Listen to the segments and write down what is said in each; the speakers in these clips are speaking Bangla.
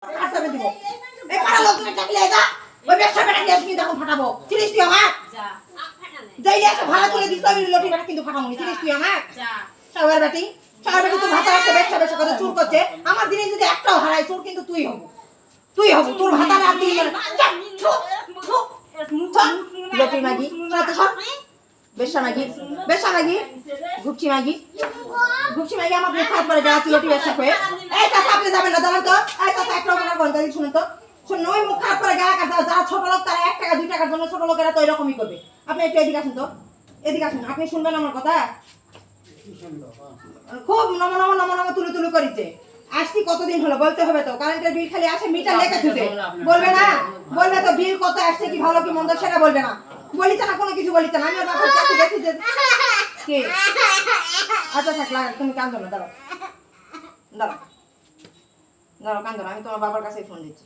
খাটাবে দিব এই কারা লোক তুমি টাকলে যা ওই ব্যবসা বেটা নিয়ে কিন্তু এখন ফাটাবো চিনিস তুই আমার যা যাই এসে ভাড়া করে দিস আমি লটি বেটা কিন্তু ফাটাবো চিনিস তুই আমার যা সাগর বেটি তো ভাতা আছে ব্যবসা কথা চুর করছে আমার দিনে যদি একটাও হারাই চোর কিন্তু তুই হব তোর ভাতা আর দিই লটি মাগি সাথে সব বেশা মাগি ঘুপচি মাগি আমার মুখ হাত পরে যাওয়া লটি ব্যবসা করে এই চাচা আপনি যাবেন না দাঁড়ান তো এই চাচা একটা টাকার বন্ধ দিন শুনুন তো ওই মুখ হাত পরে গায়ে কাটা যারা ছোট লোক তারা 1 টাকা 2 টাকার জন্য ছোট লোকেরা তো এরকমই করবে আপনি একটু এদিকে আসুন তো এদিকে আসুন আপনি শুনবেন আমার কথা খুব নম তুলু করিছে আসছি কতদিন হলো বলতে হবে তো কারেন্টের বিল খালি আসে মিটার লেখা ছুটে বলবে না বলবে তো বিল কত আসছে কি ভালো কি মন্দ সেটা বলবে না বলিছে না কোনো কিছু বলিছে না আমি ওর বাবার কাছে গেছি যে কে আচ্ছা থাক লাগা তুমি কাঁদো না দাঁড়াও কাঁদো না আমি তোমার বাবার কাছে ফোন দিচ্ছি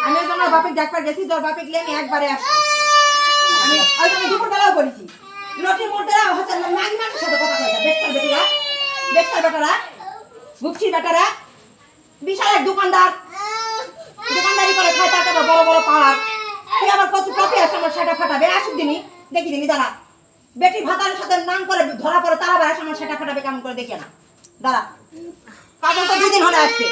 আমি তোমার বাপের ডাক্তার গেছি তোর বাপে গেলে আমি একবারে আসছি আমি ওই জন্য দুপুরবেলাও বলেছি লটির মধ্যে হচ্ছে মাগি মানুষের সাথে কথা কয় বেশার বেটারা গুপসির বেটারা বিশাল এক দোকানদারি করে খায় তার টাকা বড় পাওয়ার তুই আবার কত কপি আছে আমার সেটা ফাটাবে আসুক দিনই দেখি দাঁড়া বেটি ভাতার সাথে নাম করে ধরা পড়ে তারা আবার আমার সেটা ফাটাবে কেমন করে দেখে না দাঁড়া কাজল তো 2 দিন হলে আসছে